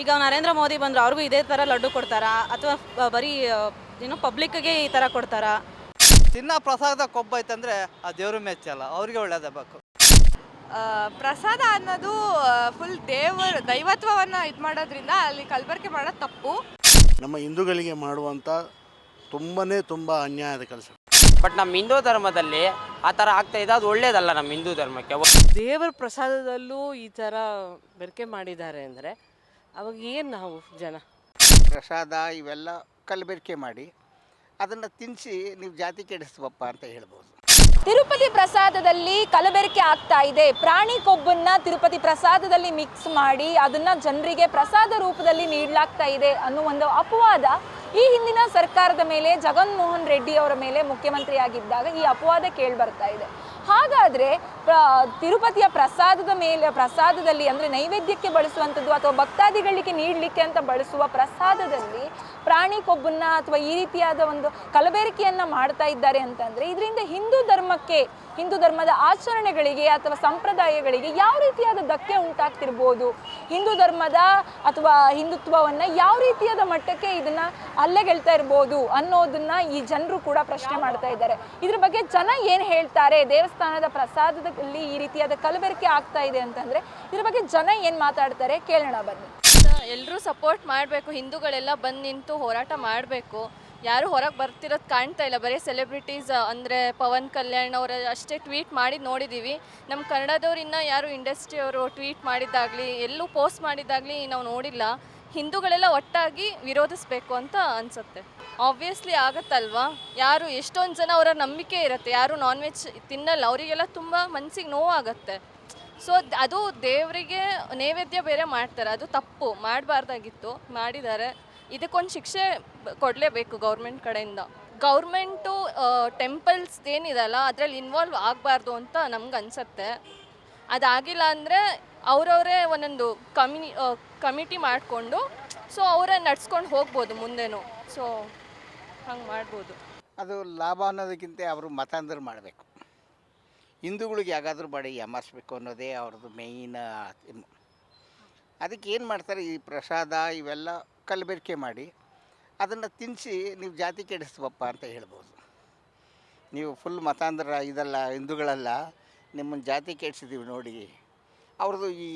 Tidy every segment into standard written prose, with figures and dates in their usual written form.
ಈಗ ನರೇಂದ್ರ ಮೋದಿ ಬಂದರು ಅವ್ರಿಗೂ ಇದೇ ಥರ ಲಡ್ಡು ಕೊಡ್ತಾರಾ ಅಥವಾ ಬರೀ ಪಬ್ಲಿಕ್ಗೆ ಈ ಥರ ಕೊಡ್ತಾರಾ? ತಿನ್ನ ಪ್ರಸಾದ ಕೊಬ್ಬ ಐತಂದ್ರೆ ಆ ದೇವ್ರ ಮೆಚ್ಚಲ್ಲ, ಅವ್ರಿಗೆ ಒಳ್ಳೇದಾಗಬೇಕು. ಪ್ರಸಾದ ಅನ್ನೋದು ಫುಲ್ ದೈವತ್ವವನ್ನು ಇದು ಮಾಡೋದ್ರಿಂದ ಅಲ್ಲಿ ಕಲಬೆರಕೆ ಮಾಡೋದು ತಪ್ಪು. ನಮ್ಮ ಹಿಂದೂಗಳಿಗೆ ಮಾಡುವಂಥ ತುಂಬ ಅನ್ಯಾಯದ ಕೆಲಸ. ಬಟ್ ನಮ್ಮ ಹಿಂದೂ ಧರ್ಮದಲ್ಲಿ ಆ ಥರ ಆಗ್ತಾ ಇದೆ, ಅದು ಒಳ್ಳೇದಲ್ಲ ನಮ್ಮ ಹಿಂದೂ ಧರ್ಮಕ್ಕೆ. ದೇವರ ಪ್ರಸಾದದಲ್ಲೂ ಈ ಥರ ಬೆರಕೆ ಮಾಡಿದ್ದಾರೆ ಅಂದರೆ ಅವಾಗ ಏನು ನಾವು ಜನ ಪ್ರಸಾದ ಇವೆಲ್ಲ ಕಲಬೆರಕೆ ಮಾಡಿ ಅದನ್ನು ತಿನ್ನಿಸಿ ನೀವು ಜಾತಿ ಕೆಡಿಸ್ಬಪ್ಪ ಅಂತ ಹೇಳ್ಬೋದು. ತಿರುಪತಿ ಪ್ರಸಾದದಲ್ಲಿ ಕಲಬೆರಕೆ ಆಗ್ತಾ ಇದೆ. ಪ್ರಾಣಿ ಕೊಬ್ಬನ್ನ ತಿರುಪತಿ ಪ್ರಸಾದದಲ್ಲಿ ಮಿಕ್ಸ್ ಮಾಡಿ ಅದನ್ನ ಜನರಿಗೆ ಪ್ರಸಾದ ರೂಪದಲ್ಲಿ ನೀಡಲಾಗ್ತಾ ಇದೆ ಅನ್ನೋ ಒಂದು ಅಪವಾದ ಈ ಹಿಂದಿನ ಸರ್ಕಾರದ ಮೇಲೆ, ಜಗನ್ಮೋಹನ್ ರೆಡ್ಡಿ ಅವರ ಮೇಲೆ ಮುಖ್ಯಮಂತ್ರಿ ಆಗಿದ್ದಾಗ ಈ ಅಪವಾದ ಕೇಳಿ ಬರ್ತಾ ಇದೆ. ಹಾಗಾದರೆ ತಿರುಪತಿಯ ಪ್ರಸಾದದಲ್ಲಿ ಅಂದರೆ ನೈವೇದ್ಯಕ್ಕೆ ಬಳಸುವಂಥದ್ದು ಅಥವಾ ಭಕ್ತಾದಿಗಳಿಗೆ ನೀಡಲಿಕ್ಕೆ ಅಂತ ಬಳಸುವ ಪ್ರಸಾದದಲ್ಲಿ ಪ್ರಾಣಿ ಕೊಬ್ಬನ್ನು ಅಥವಾ ಈ ರೀತಿಯಾದ ಒಂದು ಕಲಬೆರಕೆಯನ್ನು ಮಾಡ್ತಾ ಇದ್ದಾರೆ ಅಂತಂದರೆ ಇದರಿಂದ ಹಿಂದೂ ಧರ್ಮದ ಆಚರಣೆಗಳಿಗೆ ಅಥವಾ ಸಂಪ್ರದಾಯಗಳಿಗೆ ಯಾವ ರೀತಿಯಾದ ಧಕ್ಕೆ ಉಂಟಾಗ್ತಿರ್ಬೋದು, ಹಿಂದೂ ಧರ್ಮದ ಅಥವಾ ಹಿಂದುತ್ವವನ್ನು ಯಾವ ರೀತಿಯಾದ ಮಟ್ಟಕ್ಕೆ ಇದನ್ನು ಅಲ್ಲೆಗೆಳ್ತಾ ಇರ್ಬೋದು ಅನ್ನೋದನ್ನ ಈ ಜನರು ಕೂಡ ಪ್ರಶ್ನೆ ಮಾಡ್ತಾ ಇದ್ದಾರೆ. ಇದ್ರ ಬಗ್ಗೆ ಜನ ಏನು ಹೇಳ್ತಾರೆ, ದೇವಸ್ಥಾನದ ಪ್ರಸಾದದಲ್ಲಿ ಈ ರೀತಿಯಾದ ಕಲಬೆರಕೆ ಆಗ್ತಾ ಇದೆ ಅಂತಂದರೆ ಇದ್ರ ಬಗ್ಗೆ ಜನ ಏನು ಮಾತಾಡ್ತಾರೆ ಕೇಳೋಣ ಬನ್ನಿ. ಎಲ್ಲರೂ ಸಪೋರ್ಟ್ ಮಾಡಬೇಕು, ಹಿಂದೂಗಳೆಲ್ಲ ಬಂದು ನಿಂತು ಹೋರಾಟ ಮಾಡಬೇಕು. ಯಾರು ಹೊರಗೆ ಬರ್ತಿರೋದು ಕಾಣ್ತಾ ಇಲ್ಲ, ಬರೀ ಸೆಲೆಬ್ರಿಟೀಸ್ ಅಂದರೆ ಪವನ್ ಕಲ್ಯಾಣ್ ಅವರ ಅಷ್ಟೇ ಟ್ವೀಟ್ ಮಾಡಿ ನೋಡಿದ್ದೀವಿ. ನಮ್ಮ ಕನ್ನಡದವ್ರು ಇನ್ನೂ ಯಾರು ಇಂಡಸ್ಟ್ರಿಯವರು ಟ್ವೀಟ್ ಮಾಡಿದ್ದಾಗಲಿ ಎಲ್ಲೂ ಪೋಸ್ಟ್ ಮಾಡಿದ್ದಾಗಲಿ ನಾವು ನೋಡಿಲ್ಲ. ಹಿಂದೂಗಳೆಲ್ಲ ಒಟ್ಟಾಗಿ ವಿರೋಧಿಸಬೇಕು ಅಂತ ಅನಿಸುತ್ತೆ. ಆಬ್ವಿಯಸ್ಲಿ ಆಗುತ್ತಲ್ವಾ, ಯಾರು ಎಷ್ಟೊಂದು ಜನ ಅವರ ನಂಬಿಕೆ ಇರುತ್ತೆ, ಯಾರು ನಾನ್ ವೆಜ್ ತಿನ್ನಲ್ಲ, ಅವರಿಗೆಲ್ಲ ತುಂಬ ಮನಸ್ಸಿಗೆ ನೋವಾಗುತ್ತೆ. ಸೊ ಅದು ದೇವರಿಗೆ ನೈವೇದ್ಯ ಬೇರೆ ಮಾಡ್ತಾರೆ, ಅದು ತಪ್ಪು, ಮಾಡಬಾರ್ದಾಗಿತ್ತು, ಮಾಡಿದ್ದಾರೆ. ಇದಕ್ಕೊಂದು ಶಿಕ್ಷೆ ಕೊಡಲೇಬೇಕು ಗೌರ್ಮೆಂಟ್ ಕಡೆಯಿಂದ. ಗೌರ್ಮೆಂಟು ಟೆಂಪಲ್ಸ್ ಏನಿದೆಲ್ಲ ಅದರಲ್ಲಿ ಇನ್ವಾಲ್ವ್ ಆಗಬಾರ್ದು ಅಂತ ನಮ್ಗೆ ಅನಿಸುತ್ತೆ. ಅದಾಗಿಲ್ಲ ಅಂದರೆ ಅವರವರೇ ಒಂದೊಂದು ಕಮಿಟಿ ಮಾಡಿಕೊಂಡು ಸೊ ಅವರೇ ನಡ್ಸ್ಕೊಂಡು ಹೋಗ್ಬೋದು ಮುಂದೆನೂ. ಸೊ ಹಂಗೆ ಮಾಡ್ಬೋದು. ಅದು ಲಾಭ ಅನ್ನೋದಕ್ಕಿಂತ ಅವರು ಮತಾಂತರ ಮಾಡಬೇಕು, ಹಿಂದೂಗಳಿಗೆ ಯಾಗಾದರೂ ಮಾಡಿ ಯಾಮಾರಿಸ್ಬೇಕು ಅನ್ನೋದೇ ಅವ್ರದ್ದು ಮೇಯ್ನ್. ಅದಕ್ಕೆ ಏನು ಮಾಡ್ತಾರೆ, ಈ ಪ್ರಸಾದ ಇವೆಲ್ಲ ಕಲಬೆರಕೆ ಮಾಡಿ ಅದನ್ನು ತಿನ್ನಿಸಿ ನೀವು ಜಾತಿ ಕೆಡಿಸ್ಬಪ್ಪ ಅಂತ ಹೇಳ್ಬೋದು. ನೀವು ಫುಲ್ ಮತಾಂತರ ಇದಲ್ಲ, ಹಿಂದೂಗಳಲ್ಲ, ನಿಮ್ಮನ್ನು ಜಾತಿ ಕೆಡಿಸಿದ್ದೀವಿ ನೋಡಿ. ಅವ್ರದ್ದು ಈ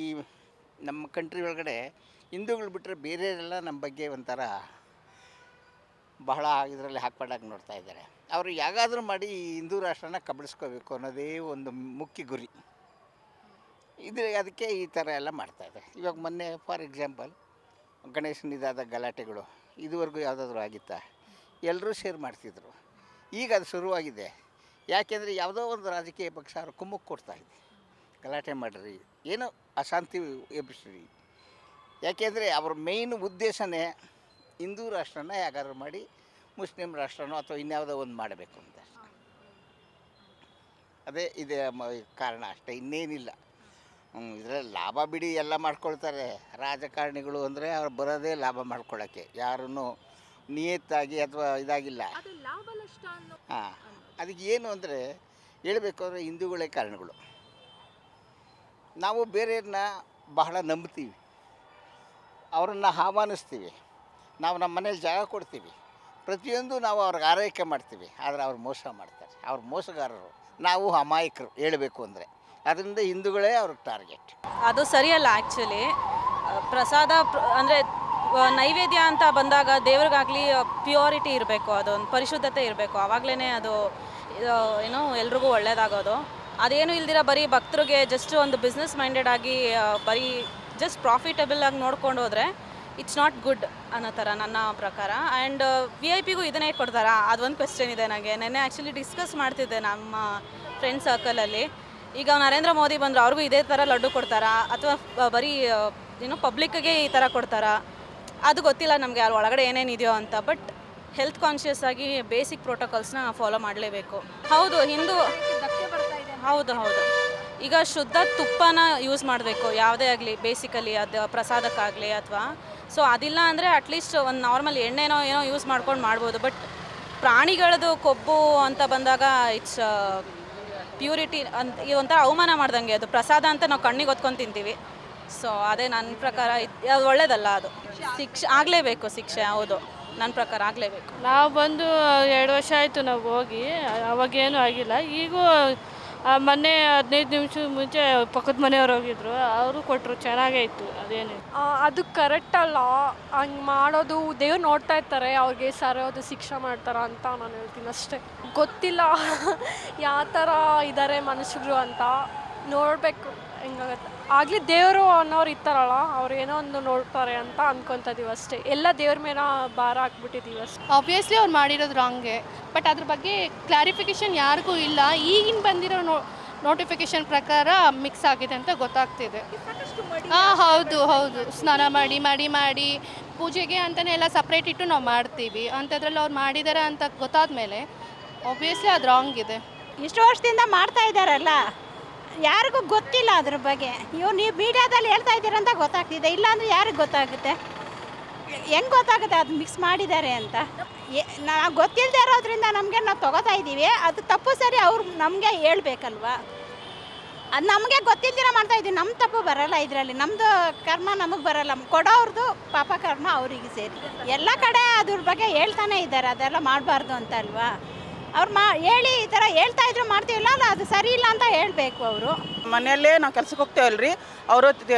ನಮ್ಮ ಕಂಟ್ರಿ ಒಳಗಡೆ ಹಿಂದೂಗಳು ಬಿಟ್ಟರೆ ಬೇರೆಯವರೆಲ್ಲ ನಮ್ಮ ಬಗ್ಗೆ ಒಂಥರ ಬಹಳ ಇದರಲ್ಲಿ ಹಾಕ್ಪಡಾಗಿ ನೋಡ್ತಾ ಇದ್ದಾರೆ. ಅವರು ಯಾಗಾದರೂ ಮಾಡಿ ಈ ಹಿಂದೂ ರಾಷ್ಟ್ರನ ಕಬಳಿಸ್ಕೋಬೇಕು ಅನ್ನೋದೇ ಒಂದು ಮುಖ್ಯ ಗುರಿ. ಅದಕ್ಕೆ ಈ ಥರ ಎಲ್ಲ ಮಾಡ್ತಾಯಿದ್ದಾರೆ. ಇವಾಗ ಮೊನ್ನೆ ಫಾರ್ ಎಕ್ಸಾಂಪಲ್ ಗಣೇಶನ ಇದಾದ ಗಲಾಟೆಗಳು ಇದುವರೆಗೂ ಯಾವುದಾದ್ರೂ ಆಗಿತ್ತಾ? ಎಲ್ಲರೂ ಶೇರ್ ಮಾಡ್ತಿದ್ರು. ಈಗ ಅದು ಶುರುವಾಗಿದೆ. ಯಾಕೆಂದರೆ ಯಾವುದೋ ಒಂದು ರಾಜಕೀಯ ಪಕ್ಷ ಅವರು ಕುಮ್ಮಕ್ಕೆ ಕೊಡ್ತಾಯಿದೆ, ಗಲಾಟೆ ಮಾಡಿರಿ, ಏನೋ ಅಶಾಂತಿ ಎಬ್ಬಿಸ್ರಿ. ಯಾಕೆಂದರೆ ಅವ್ರ ಮೇಯ್ನ್ ಉದ್ದೇಶನೇ ಹಿಂದೂ ರಾಷ್ಟ್ರನ ಯಾಗಾದ್ರೂ ಮಾಡಿ ಮುಸ್ಲಿಂ ರಾಷ್ಟ್ರನೋ ಅಥವಾ ಇನ್ಯಾವುದೋ ಒಂದು ಮಾಡಬೇಕು ಅಂತ. ಅದೇ ಇದೆ ಕಾರಣ ಅಷ್ಟೇ, ಇನ್ನೇನಿಲ್ಲ. ಇದರಲ್ಲಿ ಲಾಭ ಬಿಡಿ ಎಲ್ಲ ಮಾಡ್ಕೊಳ್ತಾರೆ ರಾಜಕಾರಣಿಗಳು. ಅಂದರೆ ಅವ್ರು ಬರೋದೇ ಲಾಭ ಮಾಡ್ಕೊಳ್ಳೋಕ್ಕೆ, ಯಾರನ್ನು ನಿಯತ್ತಾಗಿ ಅಥವಾ ಇದಾಗಿಲ್ಲ. ಹಾಂ, ಅದಕ್ಕೆ ಏನು ಅಂದರೆ ಹೇಳಬೇಕು ಅಂದರೆ ಹಿಂದೂಗಳೇ ಕಾರಣಗಳು. ನಾವು ಬೇರೆಯವ್ರನ್ನ ಬಹಳ ನಂಬ್ತೀವಿ, ಅವರನ್ನು ಆಹ್ವಾನಿಸ್ತೀವಿ, ನಾವು ನಮ್ಮ ಮನೇಲಿ ಜಾಗ ಕೊಡ್ತೀವಿ, ಪ್ರತಿಯೊಂದು ನಾವು ಅವ್ರಿಗೆ ಆರೈಕೆ ಮಾಡ್ತೀವಿ. ಆದರೆ ಅವ್ರು ಮೋಸ ಮಾಡ್ತಾರೆ, ಅವ್ರು ಮೋಸಗಾರರು, ನಾವು ಅಮಾಯಕರು ಹೇಳಬೇಕು ಅಂದರೆ. ಅದರಿಂದ ಹಿಂದೂಗಳೇ ಅವ್ರಿಗೆ ಟಾರ್ಗೆಟ್. ಅದು ಸರಿಯಲ್ಲ ಆ್ಯಕ್ಚುಲಿ. ಪ್ರಸಾದ ಅಂದರೆ ನೈವೇದ್ಯ ಅಂತ ಬಂದಾಗ ದೇವ್ರಿಗಾಗಲಿ ಪ್ಯೂರಿಟಿ ಇರಬೇಕು, ಅದೊಂದು ಪರಿಶುದ್ಧತೆ ಇರಬೇಕು, ಆವಾಗಲೇ ಅದು ಎಲ್ರಿಗೂ ಒಳ್ಳೆಯದಾಗೋದು. ಅದೇನು ಇಲ್ದಿರ ಬರೀ ಭಕ್ತರಿಗೆ ಜಸ್ಟ್ ಒಂದು ಬಿಸ್ನೆಸ್ ಮೈಂಡೆಡ್ ಆಗಿ ಬರೀ ಜಸ್ಟ್ ಪ್ರಾಫಿಟಬಲ್ ಆಗಿ ನೋಡ್ಕೊಂಡು ಹೋದರೆ ಇಟ್ಸ್ ನಾಟ್ ಗುಡ್ ಅನ್ನೋ ಥರ ನನ್ನ ಪ್ರಕಾರ. ಆ್ಯಂಡ್ VIP ಇದನ್ನೇ ಕೊಡ್ತಾರಾ, ಅದೊಂದು ಕ್ವೆಶ್ಚನ್ ಇದೆ ನನಗೆ. ನೆನ್ನೆ ಆ್ಯಕ್ಚುಲಿ ಡಿಸ್ಕಸ್ ಮಾಡ್ತಿದ್ದೆ ನಮ್ಮ ಫ್ರೆಂಡ್ ಸರ್ಕಲಲ್ಲಿ. ಈಗ ನರೇಂದ್ರ ಮೋದಿ ಬಂದರು ಅವ್ರಿಗೂ ಇದೇ ಥರ ಲಡ್ಡು ಕೊಡ್ತಾರಾ ಅಥವಾ ಬರೀ ಪಬ್ಲಿಕ್ಗೆ ಈ ಥರ ಕೊಡ್ತಾರಾ? ಅದು ಗೊತ್ತಿಲ್ಲ ನಮಗೆ ಅಲ್ಲಿ ಒಳಗಡೆ ಏನೇನಿದೆಯೋ ಅಂತ. ಬಟ್ ಹೆಲ್ತ್ ಕಾನ್ಷಿಯಸ್ ಆಗಿ ಬೇಸಿಕ್ ಪ್ರೋಟೋಕಾಲ್ಸ್ನ ಫಾಲೋ ಮಾಡಲೇಬೇಕು. ಹೌದು, ಹೌದು. ಈಗ ಶುದ್ಧ ತುಪ್ಪನ ಯೂಸ್ ಮಾಡಬೇಕು ಯಾವುದೇ ಆಗಲಿ, ಬೇಸಿಕಲಿ ಅದು ಪ್ರಸಾದಕ್ಕಾಗಲಿ ಅಥವಾ. ಸೊ ಅದಿಲ್ಲ ಅಂದರೆ ಅಟ್ಲೀಸ್ಟ್ ಒಂದು ನಾರ್ಮಲ್ ಎಣ್ಣೆನೋ ಏನೋ ಯೂಸ್ ಮಾಡ್ಕೊಂಡು ಮಾಡ್ಬೋದು. ಬಟ್ ಪ್ರಾಣಿಗಳದ್ದು ಕೊಬ್ಬು ಅಂತ ಬಂದಾಗ ಇಟ್ಸ್ ಪ್ಯೂರಿಟಿ ಅಂತ ಈ ಒಂಥರ ಅವಮಾನ ಮಾಡ್ದಂಗೆ. ಅದು ಪ್ರಸಾದ ಅಂತ ನಾವು ಕಣ್ಣಿಗೆ ಹೊತ್ಕೊಂಡು ತಿಂತೀವಿ, ಸೊ ಅದೇ ನನ್ನ ಪ್ರಕಾರ ಅದು ಒಳ್ಳೇದಲ್ಲ. ಅದು ಶಿಕ್ಷೆ ಆಗಲೇಬೇಕು, ಶಿಕ್ಷೆ ಹೌದು, ನನ್ನ ಪ್ರಕಾರ ಆಗಲೇಬೇಕು. ನಾವು ಬಂದು 2 ವರ್ಷ ಆಯಿತು ನಾವು ಹೋಗಿ, ಅವಾಗೇನೂ ಆಗಿಲ್ಲ. ಈಗೂ ಮೊನ್ನೆ 15 ನಿಮಿಷ ಮುಂಚೆ ಪಕ್ಕದ ಮನೆಯವ್ರು ಹೋಗಿದ್ರು, ಅವರು ಕೊಟ್ಟರು, ಚೆನ್ನಾಗೇ ಇತ್ತು. ಅದೇನು ಅದು ಕರೆಕ್ಟ್ ಅಲ್ಲ, ಹಂಗೆ ಮಾಡೋದು. ದೇವ್ರು ನೋಡ್ತಾ ಇರ್ತಾರೆ, ಅವ್ರಿಗೆ ಸರಿಯಾದ ಶಿಕ್ಷೆ ಮಾಡ್ತಾರ ಅಂತ ನಾನು ಹೇಳ್ತೀನಿ ಅಷ್ಟೇ. ಗೊತ್ತಿಲ್ಲ ಯಾವ ಥರ ಇದ್ದಾರೆ ಮನುಷ್ಯರು ಅಂತ, ನೋಡಬೇಕು ಹೆಂಗಾಗತ್ತೆ. ಆಗಲಿ ದೇವರು ಅನ್ನೋರು ಇರ್ತಾರಲ್ಲ, ಅವ್ರು ಏನೋ ಒಂದು ನೋಡ್ತಾರೆ ಅಂತ ಅಂದ್ಕೊತಿದ್ದೀವಿ ಅಷ್ಟೇ. ಎಲ್ಲ ದೇವ್ರ ಮೇಲೆ ಭಾರ ಹಾಕ್ಬಿಟ್ಟಿದ್ದೀವಿ ಅಷ್ಟೇ. ಆಬ್ವಿಯಸ್ಲಿ ಅವ್ರು ಮಾಡಿರೋದು ರಾಂಗೆ, ಬಟ್ ಅದ್ರ ಬಗ್ಗೆ ಕ್ಲಾರಿಫಿಕೇಷನ್ ಯಾರಿಗೂ ಇಲ್ಲ. ಈಗಿನ ಬಂದಿರೋ ನೋಟಿಫಿಕೇಷನ್ ಪ್ರಕಾರ ಮಿಕ್ಸ್ ಆಗಿದೆ ಅಂತ ಗೊತ್ತಾಗ್ತಿದೆ. ಹೌದು ಹೌದು, ಸ್ನಾನ ಮಾಡಿ ಮಾಡಿ ಮಾಡಿ ಪೂಜೆಗೆ ಅಂತಲೇ ಎಲ್ಲ ಸಪ್ರೇಟ್ ಇಟ್ಟು ನಾವು ಮಾಡ್ತೀವಿ. ಅಂಥದ್ರಲ್ಲಿ ಅವ್ರು ಮಾಡಿದ್ದಾರೆ ಅಂತ ಗೊತ್ತಾದ ಮೇಲೆ ಆಬ್ವಿಯಸ್ಲಿ ಅದು ರಾಂಗ್ ಇದೆ. ಇಷ್ಟು ವರ್ಷದಿಂದ ಮಾಡ್ತಾ ಇದ್ದಾರಲ್ಲ, ಯಾರಿಗೂ ಗೊತ್ತಿಲ್ಲ ಅದ್ರ ಬಗ್ಗೆ. ನೀವು ಮೀಡಿಯಾದಲ್ಲಿ ಹೇಳ್ತಾ ಇದ್ದೀರಂತ ಗೊತ್ತಾಗ್ತಿದೆ, ಇಲ್ಲಾಂದರೆ ಯಾರಿಗೆ ಗೊತ್ತಾಗುತ್ತೆ? ಹೆಂಗೆ ಗೊತ್ತಾಗುತ್ತೆ ಅದು ಮಿಕ್ಸ್ ಮಾಡಿದ್ದಾರೆ ಅಂತ? ನಾವು ಗೊತ್ತಿಲ್ಲದೆ ಇರೋದ್ರಿಂದ ನಮಗೆ ನಾವು ತೊಗೋತಾ ಇದ್ದೀವಿ. ಅದು ತಪ್ಪು ಸರಿ ಅವ್ರು ನಮಗೆ ಹೇಳ್ಬೇಕಲ್ವಾ? ಅದು ನಮಗೆ ಗೊತ್ತಿಲ್ದಿರ ಮಾಡ್ತಾ ಇದ್ದೀವಿ, ನಮ್ಮ ತಪ್ಪು ಬರಲ್ಲ ಇದರಲ್ಲಿ. ನಮ್ಮದು ಕರ್ಮ ನಮಗೆ ಬರಲ್ಲ, ಕೊಡೋವ್ರದ್ದು ಪಾಪ ಕರ್ಮ ಅವರಿಗೆ ಸೇರಿ. ಎಲ್ಲ ಕಡೆ ಅದ್ರ ಬಗ್ಗೆ ಹೇಳ್ತಾನೆ ಇದ್ದಾರೆ, ಅದೆಲ್ಲ ಮಾಡಬಾರ್ದು ಅಂತ ಅಲ್ವಾ? ಅವ್ರು ಹೇಳಿ ಈ ಥರ ಹೇಳ್ತಾ ಇದ್ರು ಮಾಡ್ತೀವಿಲ್ಲ, ಅದು ಸರಿ ಇಲ್ಲ ಅಂತ ಹೇಳಬೇಕು ಅವರು. ಮನೆಯಲ್ಲೇ ನಾವು ಕೆಲ್ಸಕ್ಕೆ ಹೋಗ್ತೇವಲ್ರಿ, ಅವರು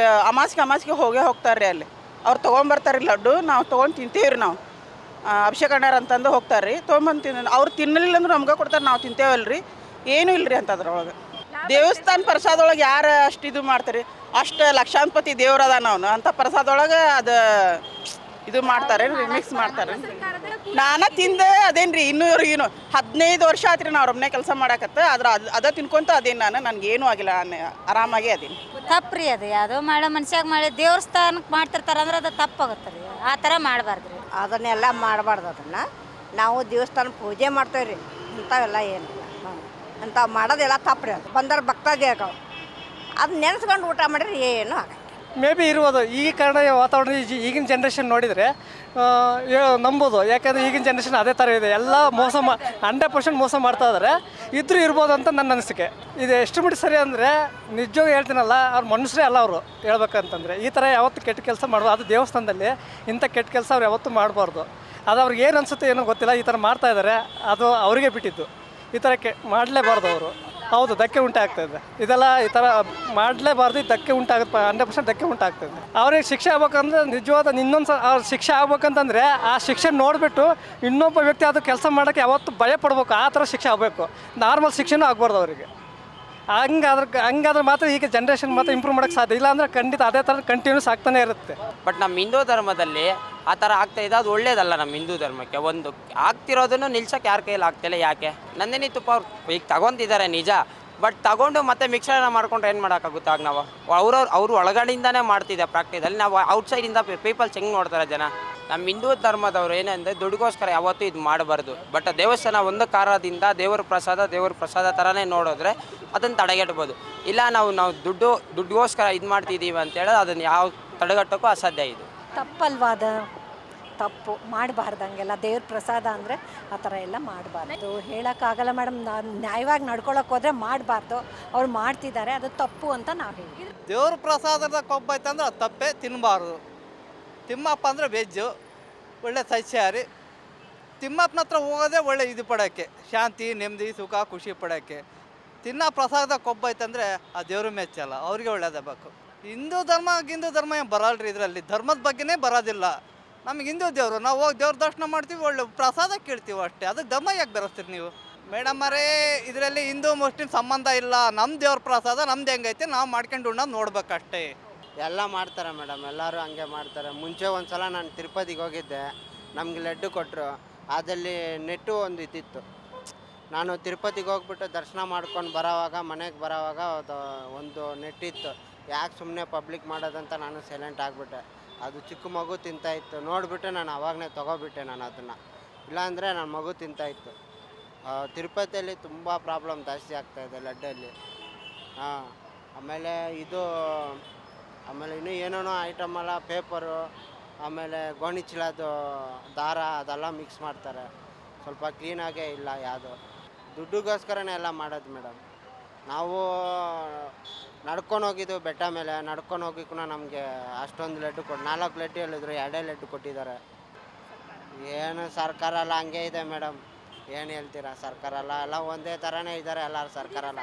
ಅಮಾಸಿಗೆ ಹೋಗ್ತಾರೆ ಅಲ್ಲಿ. ಅವ್ರು ತೊಗೊಂಬರ್ತಾರೆ ಲಡ್ಡು, ನಾವು ತೊಗೊಂಡು ತಿಂತೀವಿ ರೀ. ನಾವು ಅಭಿಷೇಕಣ್ಣರು ಅಂತಂದು ಹೋಗ್ತಾರೆ ರೀ, ತೊಗೊಂಬಂದು ಅವ್ರು ತಿನ್ನಲಿಲ್ಲ ಅಂದ್ರೆ ನಮ್ಗೆ ಕೊಡ್ತಾರೆ, ನಾವು ತಿಂತೇವಲ್ರಿ. ಏನೂ ಇಲ್ಲರಿ ಅಂತದ್ರೊಳಗೆ. ದೇವಸ್ಥಾನ ಪ್ರಸಾದೊಳಗೆ ಯಾರು ಅಷ್ಟು ಇದು ಮಾಡ್ತಾರೆ, ಅಷ್ಟು ಲಕ್ಷಾಂತಪತಿ ದೇವ್ರದ ನಾವು ಅಂಥ ಪ್ರಸಾದೊಳಗೆ ಅದು ಇದು ಮಾಡ್ತಾರೆ, ಮಿಕ್ಸ್ ಮಾಡ್ತಾರೆ. ನಾನು ತಿಂದೆ ಅದೇನು ರೀ, ಇನ್ನೂ 15 ವರ್ಷ ಆಯ್ತು ರೀ ನಾವು ಅವ್ರ ಮನೆ ಕೆಲಸ ಮಾಡಕತ್ತೆ. ಅದ ತಿನ್ಕೊಂತ ಅದೇನು ನನಗೇನು ಆಗಿಲ್ಲ, ಆರಾಮಾಗಿ ಅದೇನು. ತಪ್ಪು ರೀ ಅದು, ಯಾವುದೋ ಮಾಡೋ ಮನುಷ್ಯಾಗ ಮಾಡಿ ದೇವಸ್ಥಾನಕ್ಕೆ ಮಾಡ್ತಿರ್ತಾರೆ ಅಂದ್ರೆ ಅದು ತಪ್ಪಾಗುತ್ತೆ ರೀ. ಆ ಥರ ಮಾಡಬಾರ್ದು ರೀ, ಅದನ್ನೆಲ್ಲ ಮಾಡಬಾರ್ದು. ಅದನ್ನು ನಾವು ದೇವಸ್ಥಾನ ಪೂಜೆ ಮಾಡ್ತೇವೆ ರೀ, ಇಂಥವೆಲ್ಲ ಏನಿಲ್ಲ. ಅಂಥವು ಮಾಡೋದೆಲ್ಲ ತಪ್ಪು ರೀ. ಅದು ಬಂದವ್ರು ಭಕ್ತಾದಿಗಳು ಅದು ನೆನೆಸ್ಕೊಂಡು ಊಟ ಮಾಡಿದ್ರೆ ಏನು ಆಗಲ್ಲ. ಮೇ ಬಿ ಇರ್ಬೋದು. ಈ ಕಾರಣ ವಾತಾವರಣ ಈಗಿನ ಜನ್ರೇಷನ್ ನೋಡಿದರೆ ನಂಬೋದು, ಯಾಕಂದರೆ ಈಗಿನ ಜನ್ರೇಷನ್ ಅದೇ ಥರ ಇದೆ. ಎಲ್ಲ 100% ಮೋಸ ಮಾಡ್ತಾ ಇದ್ದಾರೆ. ಇದ್ರೂ ಇರ್ಬೋದು ಅಂತ ನನ್ನ ಅನಿಸಿಕೆ. ಇದು ಎಷ್ಟು ಮಟ್ಟಿಗೆ ಸರಿ ಅಂದರೆ, ನಿಜವಾಗಿ ಹೇಳ್ತೀನಲ್ಲ, ಅವ್ರು ಮನುಷ್ಯರೇ ಅಲ್ಲ ಅವರು ಹೇಳ್ಬೇಕಂತಂದರೆ. ಈ ಥರ ಯಾವತ್ತು ಕೆಟ್ಟ ಕೆಲಸ ಮಾಡ್ಬೋದು, ಅದು ದೇವಸ್ಥಾನದಲ್ಲಿ ಇಂಥ ಕೆಟ್ಟ ಕೆಲಸ ಅವ್ರು ಯಾವತ್ತೂ ಮಾಡಬಾರ್ದು. ಅದು ಅವ್ರಿಗೆ ಏನು ಅನಿಸುತ್ತೆ ಏನೋ ಗೊತ್ತಿಲ್ಲ, ಈ ಥರ ಮಾಡ್ತಾ ಇದ್ದಾರೆ, ಅದು ಅವರಿಗೆ ಬಿಟ್ಟಿದ್ದು. ಈ ಥರ ಮಾಡಲೇಬಾರ್ದು ಅವರು. ಹೌದು, ಧಕ್ಕೆ ಉಂಟಾಗ್ತಾಯಿದೆ. ಇದೆಲ್ಲ ಈ ಥರ ಮಾಡಲೇಬಾರ್ದು, ಧಕ್ಕೆ ಉಂಟಾಗುತ್ತೆ, 100% ಧಕ್ಕೆ ಆಗ್ತಾಯಿದೆ. ಅವ್ರಿಗೆ ಶಿಕ್ಷೆ ಆಗ್ಬೇಕಂದ್ರೆ ನಿಜವಾದ ಇನ್ನೊಂದು ಅವ್ರ ಶಿಕ್ಷೆ ಆಗ್ಬೇಕಂತಂದರೆ ಆ ಶಿಕ್ಷೆ ನೋಡಿಬಿಟ್ಟು ಇನ್ನೊಬ್ಬ ವ್ಯಕ್ತಿ ಅದು ಕೆಲಸ ಮಾಡೋಕ್ಕೆ ಯಾವತ್ತು ಭಯ ಪಡ್ಬೇಕು, ಆ ಥರ ಶಿಕ್ಷೆ ಆಗಬೇಕು. ನಾರ್ಮಲ್ ಶಿಕ್ಷೆನೂ ಆಗ್ಬಾರ್ದು ಅವರಿಗೆ. ಹಂಗಾದ್ರೆ ಮಾತ್ರ ಈಗ ಜನ್ರೇಷನ್ ಮಾತ್ರ ಇಂಪ್ರೂವ್ ಮಾಡೋಕ್ಕೆ ಸಾಧ್ಯ. ಇಲ್ಲಾಂದರೆ ಖಂಡಿತ ಅದೇ ಥರ ಕಂಟಿನ್ಯೂಸ್ ಆಗ್ತಾನೆ ಇರುತ್ತೆ. ಬಟ್ ನಮ್ಮ ಹಿಂದೂ ಧರ್ಮದಲ್ಲಿ ಆ ಥರ ಆಗ್ತಾಯಿದೆ, ಅದು ಒಳ್ಳೇದಲ್ಲ ನಮ್ಮ ಹಿಂದೂ ಧರ್ಮಕ್ಕೆ. ಒಂದು ಆಗ್ತಿರೋದನ್ನು ನಿಲ್ಸೋಕೆ ಯಾರ ಕೈಯಲ್ಲಿ ಆಗ್ತಿಲ್ಲ. ಯಾಕೆ? ನಂದಿನಿ ತುಪ್ಪ ಅವ್ರು ಈಗ ತಗೊತಿದ್ದಾರೆ ನಿಜ, ಬಟ್ ತಗೊಂಡು ಮತ್ತೆ ಮಿಕ್ಸರ್ನ ಮಾಡ್ಕೊಂಡ್ರೆ ಏನು ಮಾಡೋಕ್ಕಾಗುತ್ತೆ? ಆಗ ನಾವು ಅವರು ಒಳಗಡೆಯಿಂದನೇ ಮಾಡ್ತಿದ್ದೆ ಪ್ರಾಕ್ಟಿಕಲ್. ನಾವು ಔಟ್ಸೈಡಿಂದ ಪೀಪಲ್ಸ್ ಹೆಂಗೆ ನೋಡ್ತಾರೆ ಜನ. ನಮ್ಮ ಹಿಂದೂ ಧರ್ಮದವ್ರು ಏನಂದರೆ ದುಡ್ಡುಗೋಸ್ಕರ ಯಾವತ್ತೂ ಇದು ಮಾಡಬಾರ್ದು. ಬಟ್ ದೇವಸ್ಥಾನ ಒಂದು ಕಾರಣದಿಂದ ದೇವ್ರ ಪ್ರಸಾದ ಥರನೇ ನೋಡಿದ್ರೆ ಅದನ್ನು ತಡೆಗಟ್ಬೋದು. ಇಲ್ಲ ನಾವು ದುಡ್ಡುಗೋಸ್ಕರ ಇದು ಮಾಡ್ತಿದ್ದೀವಿ ಅಂತೇಳಿ ಅದನ್ನು ಯಾವ ತಡೆಗಟ್ಟೋಕ್ಕೂ ಅಸಾಧ್ಯ. ಇದು ತಪ್ಪಲ್ವಾ? ಅದು ತಪ್ಪು, ಮಾಡಬಾರ್ದಂಗೆಲ್ಲ. ದೇವ್ರ ಪ್ರಸಾದ ಅಂದರೆ ಆ ಥರ ಎಲ್ಲ ಮಾಡಬಾರ್ದು. ಹೇಳೋಕ್ಕಾಗಲ್ಲ ಮೇಡಮ್, ನ್ಯಾಯವಾಗಿ ನಡ್ಕೊಳಕ್ಕೆ ಹೋದರೆ ಮಾಡಬಾರ್ದು. ಅವ್ರು ಮಾಡ್ತಿದ್ದಾರೆ, ಅದು ತಪ್ಪು ಅಂತ ನಾವು ಹೇಳ್ತೀವಿ. ದೇವ್ರ ಪ್ರಸಾದದ ಕೊಬ್ಬ ಐತಂದ್ರೆ ಅದು ತಪ್ಪೇ, ತಿನ್ನಬಾರ್ದು. ತಿಮ್ಮಪ್ಪ ಅಂದರೆ ವೆಜ್ಜು, ಒಳ್ಳೆ ಸಸ್ಯಾಹಾರಿ. ತಿಮ್ಮಪ್ಪನ ಹತ್ರ ಹೋಗೋದೇ ಒಳ್ಳೆ ಇದು ಪಡೋಕ್ಕೆ, ಶಾಂತಿ, ನೆಮ್ಮದಿ, ಸುಖ, ಖುಷಿ ಪಡೋಕ್ಕೆ. ತಿನ್ನೋ ಪ್ರಸಾದ ಕೊಬ್ಬ ಐತಂದರೆ ಆ ದೇವ್ರ ಮೆಚ್ಚಲ್ಲ, ಅವ್ರಿಗೆ ಒಳ್ಳೇದಾಗಬೇಕು. ಹಿಂದೂ ಧರ್ಮ ಏನು ಬರಲ್ರಿ ಇದರಲ್ಲಿ. ಧರ್ಮದ ಬಗ್ಗೆನೇ ಬರೋದಿಲ್ಲ. ನಮಗೆ ಹಿಂದೂ ದೇವರು, ನಾವು ಹೋಗಿ ದೇವ್ರ ದರ್ಶನ ಮಾಡ್ತೀವಿ, ಒಳ್ಳೆ ಪ್ರಸಾದ ಕೇಳ್ತೀವಿ ಅಷ್ಟೇ. ಅದಕ್ಕೆ ಧರ್ಮ ಯಾಕೆ ಬೆರೆಸ್ತೀರಿ ನೀವು? ಮೇಡಮರೇ, ಇದರಲ್ಲಿ ಹಿಂದೂ ಮುಸ್ಲಿಮ್ ಸಂಬಂಧ ಇಲ್ಲ. ನಮ್ಮ ದೇವ್ರ ಪ್ರಸಾದ ನಮ್ದು ಹೆಂಗೈತೆ ನಾವು ಮಾಡ್ಕೊಂಡು ಉಣ್ಣೋದು ನೋಡ್ಬೇಕಷ್ಟೇ. ಎಲ್ಲ ಮಾಡ್ತಾರೆ ಮೇಡಮ್, ಎಲ್ಲರೂ ಹಂಗೆ ಮಾಡ್ತಾರೆ. ಮುಂಚೆ ಒಂದು ಸಲ ನಾನು ತಿರುಪತಿಗೆ ಹೋಗಿದ್ದೆ, ನಮಗೆ ಲಡ್ಡು ಕೊಟ್ಟರು. ಅದಲ್ಲಿ ನೆಟ್ಟು ಒಂದು ಇದ್ದಿತ್ತು. ನಾನು ತಿರುಪತಿಗೆ ಹೋಗ್ಬಿಟ್ಟು ದರ್ಶನ ಮಾಡ್ಕೊಂಡು ಬರೋವಾಗ, ಮನೆಗೆ ಬರೋವಾಗ ಒಂದು ನೆಟ್ಟಿತ್ತು. ಯಾಕೆ ಸುಮ್ಮನೆ ಪಬ್ಲಿಕ್ ಮಾಡೋದಂತ ನಾನು ಸೈಲೆಂಟ್ ಆಗಿಬಿಟ್ಟೆ. ಅದು ಚಿಕ್ಕ ಮಗು ತಿಂತಾಯಿತ್ತು, ನೋಡಿಬಿಟ್ಟು ನಾನು ಅವಾಗಲೇ ತೊಗೊಬಿಟ್ಟೆ ನಾನು ಅದನ್ನು. ಇಲ್ಲಾಂದರೆ ನನ್ನ ಮಗು ತಿಂತಾಯಿತ್ತು. ತಿರುಪತಿಯಲ್ಲಿ ತುಂಬ ಪ್ರಾಬ್ಲಮ್ ಜಾಸ್ತಿ ಆಗ್ತಾಯಿದೆ ಲಡ್ಡಲ್ಲಿ. ಆಮೇಲೆ ಇನ್ನೂ ಏನೇನೋ ಐಟಮೆಲ್ಲ, ಪೇಪರು, ಆಮೇಲೆ ಗೋಣಿ ಚೀಲದ್ದು ದಾರ, ಅದೆಲ್ಲ ಮಿಕ್ಸ್ ಮಾಡ್ತಾರೆ. ಸ್ವಲ್ಪ ಕ್ಲೀನಾಗೇ ಇಲ್ಲ ಯಾವುದು. ದುಡ್ಡುಗೋಸ್ಕರನೇ ಎಲ್ಲ ಮಾಡೋದು ಮೇಡಮ್. ನಾವು ನಡ್ಕೊಂಡು ಹೋಗಿದ್ದು ಬೆಟ್ಟ ಮೇಲೆ ನಡ್ಕೊಂಡು ಹೋಗಿಕ್ಕೂ ನಮಗೆ ಅಷ್ಟೊಂದು ಲಡ್ಡು 4 ಲಡ್ಡು ಹೇಳಿದ್ರು, 2 ಲಡ್ಡು ಕೊಟ್ಟಿದ್ದಾರೆ. ಏನು ಸರ್ಕಾರ ಎಲ್ಲ ಹಂಗೆ ಇದೆ ಮೇಡಮ್, ಏನು ಹೇಳ್ತೀರಾ? ಸರ್ಕಾರ ಎಲ್ಲ ಒಂದೇ ಥರನೇ ಇದ್ದಾರೆ ಎಲ್ಲರೂ. ಸರ್ಕಾರ ಎಲ್ಲ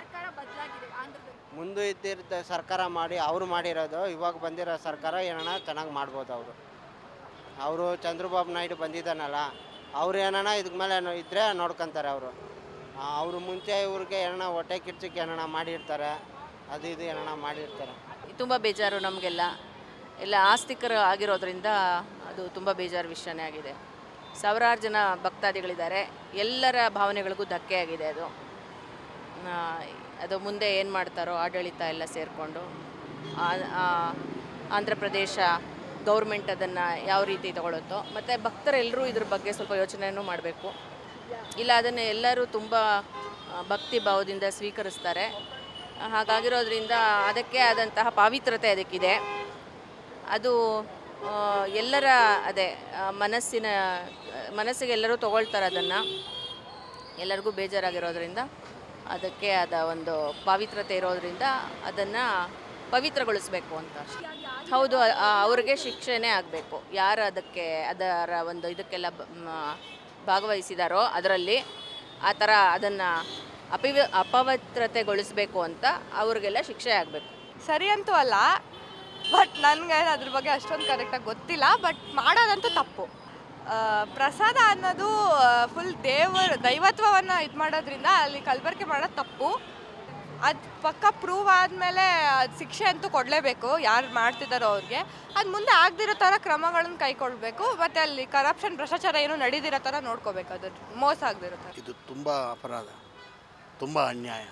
ಮುಂದೆ ಇದ್ದಿದ್ದ ಸರ್ಕಾರ ಮಾಡಿ ಅವ್ರು ಮಾಡಿರೋದು, ಇವಾಗ ಬಂದಿರೋ ಸರ್ಕಾರ ಏನಾನ ಚೆನ್ನಾಗಿ ಮಾಡ್ಬೋದು. ಅವರು ಚಂದ್ರಬಾಬು ನಾಯ್ಡು ಬಂದಿದ್ದಾನಲ್ಲ, ಅವ್ರು ಏನಾನ ಇದಕ್ಕೆ ಮೇಲೆ ಇದ್ದರೆ ನೋಡ್ಕೊತಾರೆ. ಅವರು ಮುಂಚೆ ಇವ್ರಿಗೆ ಏನಾನ ಹೊಟ್ಟೆ ಕಿರ್ಚಕ್ಕೆ ಏನಾನ ಮಾಡಿರ್ತಾರೆ, ಅದು ಇದು ಏನಾನ ಮಾಡಿರ್ತಾರೆ. ತುಂಬ ಬೇಜಾರು ನಮಗೆಲ್ಲ. ಎಲ್ಲ ಆಸ್ತಿಕರು ಆಗಿರೋದ್ರಿಂದ ಅದು ತುಂಬ ಬೇಜಾರು ವಿಷಯನೇ ಆಗಿದೆ. ಸಾವಿರಾರು ಜನ ಭಕ್ತಾದಿಗಳಿದ್ದಾರೆ, ಎಲ್ಲರ ಭಾವನೆಗಳಿಗೂ ಧಕ್ಕೆ ಆಗಿದೆ. ಅದು ಮುಂದೆ ಏನು ಮಾಡ್ತಾರೋ ಆಡಳಿತ ಎಲ್ಲ ಸೇರಿಕೊಂಡು ಆಂಧ್ರ ಪ್ರದೇಶ ಗೌರ್ಮೆಂಟ್ ಅದನ್ನು ಯಾವ ರೀತಿ ತಗೊಳುತ್ತೋ, ಮತ್ತು ಭಕ್ತರೆಲ್ಲರೂ ಇದ್ರ ಬಗ್ಗೆ ಸ್ವಲ್ಪ ಯೋಚನೆಯೂ ಮಾಡಬೇಕು. ಇಲ್ಲ ಅದನ್ನು ಎಲ್ಲರೂ ತುಂಬ ಭಕ್ತಿ ಭಾವದಿಂದ ಸ್ವೀಕರಿಸ್ತಾರೆ. ಹಾಗಾಗಿರೋದ್ರಿಂದ ಅದಕ್ಕೆ ಆದಂತಹ ಪಾವಿತ್ರತೆ ಅದಕ್ಕಿದೆ. ಅದು ಎಲ್ಲರ ಮನಸ್ಸಿಗೆ ಎಲ್ಲರೂ ತಗೊಳ್ತಾರೆ. ಅದನ್ನು ಎಲ್ಲರಿಗೂ ಬೇಜಾರಾಗಿರೋದ್ರಿಂದ ಅದಕ್ಕೆ ಆದ ಒಂದು ಪಾವಿತ್ರತೆ ಇರೋದ್ರಿಂದ ಅದನ್ನು ಪವಿತ್ರಗೊಳಿಸಬೇಕು ಅಂತ. ಹೌದು, ಅವ್ರಿಗೆ ಶಿಕ್ಷೆನೇ ಆಗಬೇಕು. ಯಾರು ಅದರ ಒಂದು ಇದಕ್ಕೆಲ್ಲ ಭಾಗವಹಿಸಿದಾರೋ ಅದರಲ್ಲಿ ಆ ಥರ ಅದನ್ನು ಅಪವಿತ್ರತೆಗೊಳಿಸಬೇಕು ಅಂತ ಅವ್ರಿಗೆಲ್ಲ ಶಿಕ್ಷೆ ಆಗಬೇಕು. ಸರಿ ಅಂತೂ ಅಲ್ಲ, ಬಟ್ ನನಗೆ ಅದ್ರ ಬಗ್ಗೆ ಅಷ್ಟೊಂದು ಕರೆಕ್ಟಾಗಿ ಗೊತ್ತಿಲ್ಲ. ಬಟ್ ಮಾಡೋದಂತೂ ತಪ್ಪು. ಪ್ರಸಾದ ಅನ್ನೋದು ಫುಲ್ ದೈವತ್ವವನ್ನು ಇದು ಮಾಡೋದ್ರಿಂದ ಅಲ್ಲಿ ಕಲಬೆರಕೆ ಮಾಡೋದು ತಪ್ಪು. ಅದು ಪಕ್ಕ ಪ್ರೂವ್ ಆದಮೇಲೆ ಅದು ಶಿಕ್ಷೆ ಅಂತೂ ಕೊಡಲೇಬೇಕು ಯಾರು ಮಾಡ್ತಿದ್ದಾರೋ ಅವ್ರಿಗೆ. ಅದು ಮುಂದೆ ಆಗದಿರೋ ಥರ ಕ್ರಮಗಳನ್ನು ಕೈಗೊಳ್ಬೇಕು. ಮತ್ತು ಅಲ್ಲಿ ಕರಪ್ಷನ್ ಭ್ರಷ್ಟಾಚಾರ ಏನೂ ನಡೀದಿರೋ ಥರ ನೋಡ್ಕೋಬೇಕು, ಅದು ಮೋಸ ಆಗದಿರೋ ಥರ. ಇದು ತುಂಬ ಅಪರಾಧ, ತುಂಬ ಅನ್ಯಾಯ.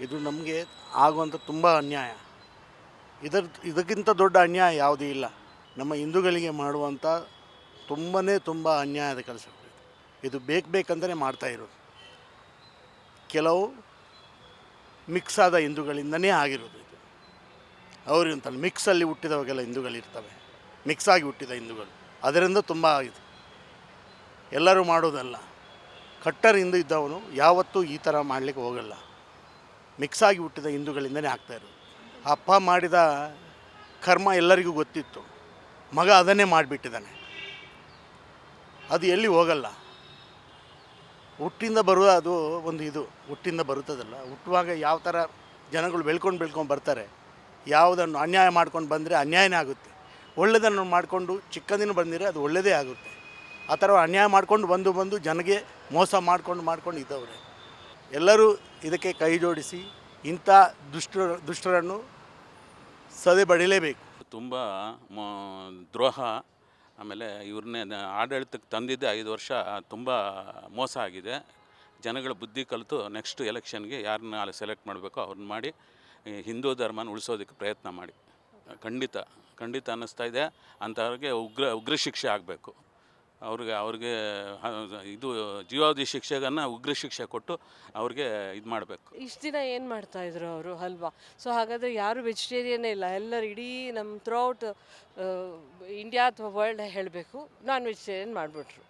ಇದು ನಮಗೆ ಆಗುವಂಥ ತುಂಬ ಅನ್ಯಾಯ. ಇದಕ್ಕಿಂತ ದೊಡ್ಡ ಅನ್ಯಾಯ ಯಾವುದೂ ಇಲ್ಲ. ನಮ್ಮ ಹಿಂದೂಗಳಿಗೆ ಮಾಡುವಂಥ ತುಂಬ ಅನ್ಯಾಯದ ಕೆಲಸಗಳು. ಇದು ಬೇಕಂತಲೇ ಮಾಡ್ತಾಯಿರೋದು. ಕೆಲವು ಮಿಕ್ಸ್ ಆದ ಹಿಂದೂಗಳಿಂದನೇ ಆಗಿರೋದು ಇದು. ಅವ್ರಂತಲ್ಲ, ಮಿಕ್ಸಲ್ಲಿ ಹುಟ್ಟಿದವಾಗೆಲ್ಲ ಹಿಂದೂಗಳಿರ್ತವೆ, ಮಿಕ್ಸ್ ಆಗಿ ಹುಟ್ಟಿದ ಹಿಂದೂಗಳು. ಅದರಿಂದ ತುಂಬ ಆಗಿದೆ. ಎಲ್ಲರೂ ಮಾಡೋದಲ್ಲ. ಕಟ್ಟರ್ ಹಿಂದೂ ಇದ್ದವನು ಯಾವತ್ತೂ ಈ ಥರ ಮಾಡಲಿಕ್ಕೆ ಹೋಗಲ್ಲ. ಮಿಕ್ಸ್ ಆಗಿ ಹುಟ್ಟಿದ ಹಿಂದೂಗಳಿಂದನೇ ಆಗ್ತಾಯಿರೋದು. ಅಪ್ಪ ಮಾಡಿದ ಕರ್ಮ ಎಲ್ಲರಿಗೂ ಗೊತ್ತಿತ್ತು, ಮಗ ಅದನ್ನೇ ಮಾಡಿಬಿಟ್ಟಿದ್ದಾನೆ. ಅದು ಎಲ್ಲಿ ಹೋಗಲ್ಲ. ಹುಟ್ಟಿಂದ ಬರುವ ಅದು ಒಂದು ಇದು ಹುಟ್ಟಿಂದ ಬರುತ್ತದಲ್ಲ. ಹುಟ್ಟುವಾಗ ಯಾವ ಥರ ಜನಗಳು ಬೆಳ್ಕೊಂಡು ಬರ್ತಾರೆ. ಯಾವುದನ್ನು ಅನ್ಯಾಯ ಮಾಡ್ಕೊಂಡು ಬಂದರೆ ಅನ್ಯಾಯನೇ ಆಗುತ್ತೆ. ಒಳ್ಳೆಯದನ್ನು ಮಾಡಿಕೊಂಡು ಚಿಕ್ಕದಿನ ಬಂದಿರೆ ಅದು ಒಳ್ಳೆಯದೇ ಆಗುತ್ತೆ. ಆ ಥರ ಅನ್ಯಾಯ ಮಾಡ್ಕೊಂಡು ಬಂದು ಜನಗೆ ಮೋಸ ಮಾಡ್ಕೊಂಡು ಇದ್ದವ್ರೆ. ಎಲ್ಲರೂ ಇದಕ್ಕೆ ಕೈ ಜೋಡಿಸಿ ಇಂಥ ದುಷ್ಟರನ್ನು ಸದೆ ಬಡಿಲೇಬೇಕು. ತುಂಬ ದ್ರೋಹ, ಆಮೇಲೆ ಇವ್ರನ್ನೇ ಆಡಳಿತಕ್ಕೆ ತಂದಿದ್ದೆ 5 ವರ್ಷ ತುಂಬ ಮೋಸ ಆಗಿದೆ. ಜನಗಳ ಬುದ್ಧಿ ಕಲಿತು ನೆಕ್ಸ್ಟ್ ಎಲೆಕ್ಷನ್ಗೆ ಯಾರನ್ನ ಸೆಲೆಕ್ಟ್ ಮಾಡಬೇಕೋ ಅವ್ರನ್ನ ಮಾಡಿ ಹಿಂದೂ ಧರ್ಮನ ಉಳಿಸೋದಕ್ಕೆ ಪ್ರಯತ್ನ ಮಾಡಿ. ಖಂಡಿತ ಅನ್ನಿಸ್ತಾ ಇದೆ. ಅಂಥವ್ರಿಗೆ ಉಗ್ರ ಶಿಕ್ಷೆ ಆಗಬೇಕು. ಅವ್ರಿಗೆ ಇದು ಜೀವಾವಧಿ ಶಿಕ್ಷೆಗನ್ನು ಉಗ್ರ ಶಿಕ್ಷೆ ಕೊಟ್ಟು ಅವ್ರಿಗೆ ಇದು ಮಾಡಬೇಕು. ಇಷ್ಟು ದಿನ ಏನು ಮಾಡ್ತಾಯಿದ್ರು ಅವರು ಅಲ್ವಾ? ಸೊ ಹಾಗಾದರೆ ಯಾರು ವೆಜಿಟೇರಿಯನ್ನೇ ಇಲ್ಲ. ಎಲ್ಲರೂ ಇಡೀ ನಮ್ಮ ಥ್ರೂಔಟ್ ಇಂಡಿಯಾ ಅಥವಾ ವರ್ಲ್ಡ್ ಹೇಳಬೇಕು ನಾನ್ ವೆಜಿಟೇರಿಯನ್ ಮಾಡಿಬಿಟ್ರು.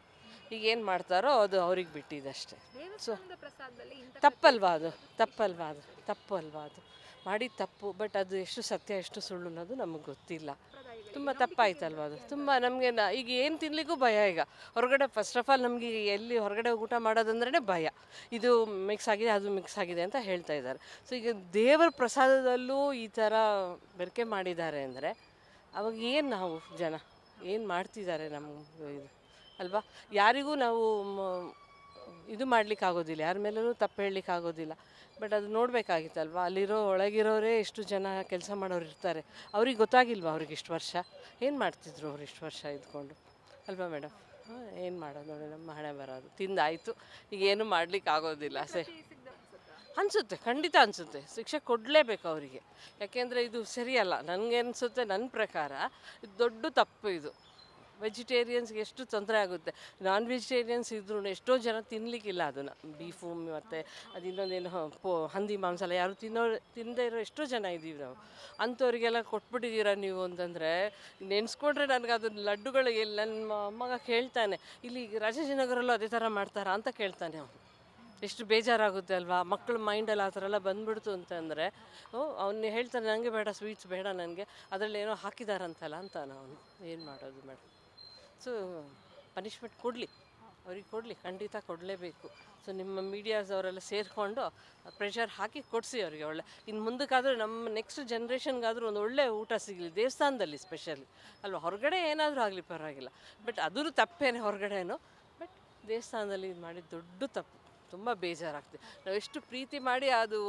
ಈಗ ಏನು ಮಾಡ್ತಾರೋ ಅದು ಅವ್ರಿಗೆ ಬಿಟ್ಟಿದ್ದಷ್ಟೇ. ಸೊ ತಪ್ಪಲ್ವಾ ಅದು ಮಾಡಿದ ತಪ್ಪು. ಬಟ್ ಅದು ಎಷ್ಟು ಸತ್ಯ ಎಷ್ಟು ಸುಳ್ಳು ಅನ್ನೋದು ನಮಗೆ ಗೊತ್ತಿಲ್ಲ. ತುಂಬ ತಪ್ಪಾಯ್ತಲ್ವ ಅದು. ತುಂಬ ನಮಗೆ ಈಗ ಏನು ತಿನ್ನಲಿಕ್ಕೂ ಭಯ. ಈಗ ಹೊರಗಡೆ ಫಸ್ಟ್ ಆಫ್ ಆಲ್ ನಮಗೆ ಎಲ್ಲಿ ಹೊರಗಡೆ ಊಟ ಮಾಡೋದಂದ್ರೇ ಭಯ. ಇದು ಮಿಕ್ಸ್ ಆಗಿದೆ ಅದು ಮಿಕ್ಸ್ ಆಗಿದೆ ಅಂತ ಹೇಳ್ತಾ ಇದ್ದಾರೆ. ಸೊ ಈಗ ದೇವರ ಪ್ರಸಾದದಲ್ಲೂ ಈ ಥರ ಬೆರಕೆ ಮಾಡಿದ್ದಾರೆ ಅಂದರೆ ಅವಾಗ ಏನು ನಾವು ಜನ ಏನು ಮಾಡ್ತಿದ್ದಾರೆ ನಮ್ಗೆ ಇದು ಅಲ್ವಾ? ಯಾರಿಗೂ ನಾವು ಇದು ಮಾಡಲಿಕ್ಕಾಗೋದಿಲ್ಲ, ಯಾರ ಮೇಲೂ ತಪ್ಪು ಹೇಳಲಿಕ್ಕಾಗೋದಿಲ್ಲ. ಬಟ್ ಅದು ನೋಡಬೇಕಾಗಿತ್ತಲ್ವ. ಅಲ್ಲಿರೋ ಒಳಗಿರೋರೇ ಎಷ್ಟು ಜನ ಕೆಲಸ ಮಾಡೋರು ಇರ್ತಾರೆ. ಅವ್ರಿಗೆ ಗೊತ್ತಾಗಿಲ್ವಾ ಅವ್ರಿಗೆ ಇಷ್ಟು ವರ್ಷ ಏನು ಮಾಡ್ತಿದ್ರು ಅವ್ರು ಇಷ್ಟು ವರ್ಷ ಇದ್ಕೊಂಡು ಅಲ್ವಾ ಮೇಡಮ್? ಏನು ಮಾಡೋದು ನೋಡಿ, ನಮ್ಮ ಹಣೆ ಬರೋದು ತಿಂದಾಯಿತು. ಈಗ ಏನು ಮಾಡಲಿಕ್ಕೆ ಆಗೋದಿಲ್ಲ. ಅನಿಸುತ್ತೆ, ಖಂಡಿತ ಅನಿಸುತ್ತೆ. ಶಿಕ್ಷೆ ಕೊಡಲೇಬೇಕು ಅವರಿಗೆ. ಯಾಕೆಂದರೆ ಇದು ಸರಿಯಲ್ಲ. ನನಗೆ ಅನಿಸುತ್ತೆ, ನನ್ನ ಪ್ರಕಾರ ಇದು ದೊಡ್ಡ ತಪ್ಪು. ಇದು ವೆಜಿಟೇರಿಯನ್ಸ್ಗೆ ಎಷ್ಟು ತೊಂದರೆ ಆಗುತ್ತೆ. ನಾನ್ ವೆಜಿಟೇರಿಯನ್ಸ್ ಇದ್ರೂ ಎಷ್ಟೋ ಜನ ತಿನ್ನಲಿಕ್ಕಿಲ್ಲ ಅದನ್ನು. ಬೀಫು ಮತ್ತು ಅದು ಇನ್ನೊಂದೇನು ಹಂದಿ ಮಾಂಸ ಎಲ್ಲ ಯಾರು ತಿನ್ನದೇ ಇರೋ ಎಷ್ಟೋ ಜನ ಇದ್ದೀವಿ ನಾವು. ಅಂಥವ್ರಿಗೆಲ್ಲ ಕೊಟ್ಬಿಟ್ಟಿದ್ದೀರಾ ನೀವು ಅಂತಂದರೆ ನೆನೆಸ್ಕೊಂಡ್ರೆ ನನಗೆ ಅದು ಲಡ್ಡುಗಳು ನನ್ನ ಮಗ ಕೇಳ್ತಾನೆ, ಇಲ್ಲಿ ರಾಜಾಜಿನಗರಲ್ಲೂ ಅದೇ ಥರ ಮಾಡ್ತಾರಾ ಅಂತ ಕೇಳ್ತಾನೆ ಅವನು. ಎಷ್ಟು ಬೇಜಾರಾಗುತ್ತೆ ಅಲ್ವಾ. ಮಕ್ಕಳ ಮೈಂಡಲ್ಲಿ ಆ ಥರ ಎಲ್ಲ ಬಂದ್ಬಿಡ್ತು ಅಂತಂದರೆ ಅವ್ನು ಹೇಳ್ತಾನೆ ನನಗೆ ಬೇಡ ಸ್ವೀಟ್ಸ್ ಬೇಡ ನನಗೆ, ಅದರಲ್ಲಿ ಏನೋ ಹಾಕಿದಾರಂತಲ್ಲ ಅಂತ ನಾವು ಏನು ಮಾಡೋದು ಮೇಡಮ್. ಸೊ ಪನಿಷ್ಮೆಂಟ್ ಕೊಡಲಿ, ಅವ್ರಿಗೆ ಕೊಡಲಿ, ಖಂಡಿತ ಕೊಡಲೇಬೇಕು. ಸೊ ನಿಮ್ಮ ಮೀಡಿಯಾಸ್ ಅವರೆಲ್ಲ ಸೇರಿಕೊಂಡು ಪ್ರೆಷರ್ ಹಾಕಿ ಕೊಡಿಸಿ ಅವರಿಗೆ ಒಳ್ಳೆ. ಇನ್ನು ಮುಂದಕ್ಕಾದರೂ ನಮ್ಮ ನೆಕ್ಸ್ಟ್ ಜನ್ರೇಷನ್ಗಾದರೂ ಒಂದು ಒಳ್ಳೆ ಊಟ ಸಿಗಲಿ ದೇವಸ್ಥಾನದಲ್ಲಿ ಸ್ಪೆಷಲಿ ಅಲ್ವಾ. ಹೊರಗಡೆ ಏನಾದರೂ ಆಗಲಿ ಪರವಾಗಿಲ್ಲ, ಬಟ್ ಅದರೂ ತಪ್ಪೇನೆ ಹೊರಗಡೆನೂ, ಬಟ್ ದೇವಸ್ಥಾನದಲ್ಲಿ ಇದು ಮಾಡಿದ ದೊಡ್ಡ ತಪ್ಪು. ತುಂಬ ಬೇಜಾರಾಗ್ತದೆ. ನಾವು ಎಷ್ಟು ಪ್ರೀತಿ ಮಾಡಿ ಅದು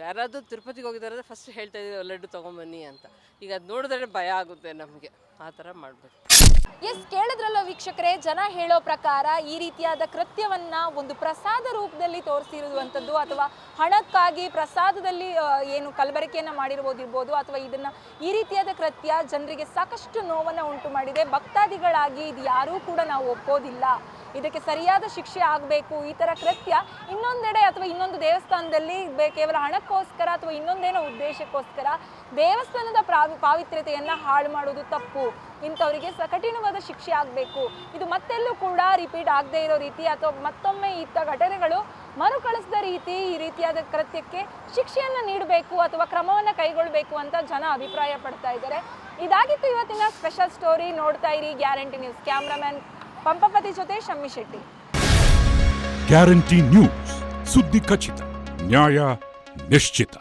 ಯಾರಾದರೂ ತಿರುಪತಿಗೆ ಹೋಗಿದ್ದಾರೆ ಫಸ್ಟ್ ಹೇಳ್ತಾ ಇದ್ದೀವಿ ಲಡ್ಡು ತೊಗೊಂಬನ್ನಿ ಅಂತ. ಈಗ ಅದು ನೋಡಿದ್ರೆ ಭಯ ಆಗುತ್ತೆ ನಮಗೆ, ಆ ಥರ ಮಾಡಬೇಕು. ಎಸ್, ಕೇಳಿದ್ರಲ್ಲ ವೀಕ್ಷಕರೇ, ಜನ ಹೇಳೋ ಪ್ರಕಾರ ಈ ರೀತಿಯಾದ ಕೃತ್ಯವನ್ನ ಒಂದು ಪ್ರಸಾದ ರೂಪದಲ್ಲಿ ತೋರಿಸಿರುವಂಥದ್ದು ಅಥವಾ ಹಣಕ್ಕಾಗಿ ಪ್ರಸಾದದಲ್ಲಿ ಏನು ಕಲಬೆರಕೆಯನ್ನು ಮಾಡಿರ್ಬೋದಿರ್ಬೋದು, ಅಥವಾ ಇದನ್ನ ಈ ರೀತಿಯಾದ ಕೃತ್ಯ ಜನರಿಗೆ ಸಾಕಷ್ಟು ನೋವನ್ನು ಉಂಟು ಮಾಡಿದೆ. ಭಕ್ತಾದಿಗಳಾಗಿ ಇದು ಯಾರೂ ಕೂಡ ನಾವು ಒಪ್ಪೋದಿಲ್ಲ, ಇದಕ್ಕೆ ಸರಿಯಾದ ಶಿಕ್ಷೆ ಆಗಬೇಕು. ಈ ಥರ ಕೃತ್ಯ ಇನ್ನೊಂದೆಡೆ ಅಥವಾ ಇನ್ನೊಂದು ದೇವಸ್ಥಾನದಲ್ಲಿ ಕೇವಲ ಹಣಕ್ಕೋಸ್ಕರ ಅಥವಾ ಇನ್ನೊಂದೇನೋ ಉದ್ದೇಶಕ್ಕೋಸ್ಕರ ದೇವಸ್ಥಾನದ ಪಾವಿತ್ರ್ಯತೆಯನ್ನು ಹಾಳು ಮಾಡೋದು ತಪ್ಪು. ಇಂಥವರಿಗೆ ಕಠಿಣವಾದ ಶಿಕ್ಷೆ ಆಗಬೇಕು. ಇದು ಮತ್ತೆಲ್ಲೂ ಕೂಡ ರಿಪೀಟ್ ಆಗದೆ ಇರೋ ರೀತಿ ಅಥವಾ ಮತ್ತೊಮ್ಮೆ ಇಂಥ ಘಟನೆಗಳು ಮರುಕಳಿಸಿದ ರೀತಿ ಈ ರೀತಿಯಾದ ಕೃತ್ಯಕ್ಕೆ ಶಿಕ್ಷೆಯನ್ನು ನೀಡಬೇಕು ಅಥವಾ ಕ್ರಮವನ್ನು ಕೈಗೊಳ್ಳಬೇಕು ಅಂತ ಜನ ಅಭಿಪ್ರಾಯ ಪಡ್ತಾ ಇದ್ದಾರೆ. ಇದಾಗಿತ್ತು ಇವತ್ತಿನ ಸ್ಪೆಷಲ್ ಸ್ಟೋರಿ. ನೋಡ್ತಾ ಇರಿ ಗ್ಯಾರಂಟಿ ನ್ಯೂಸ್. ಕ್ಯಾಮ್ರಾಮನ್ ಪಂಪಪತಿ ಜೊತೆ ಶಮ್ಮಿ ಶೆಟ್ಟಿ. ಗ್ಯಾರಂಟಿ ನ್ಯೂಸ್, ಸುದ್ದಿ ಖಚಿತ, ನ್ಯಾಯ ನಿಶ್ಚಿತ.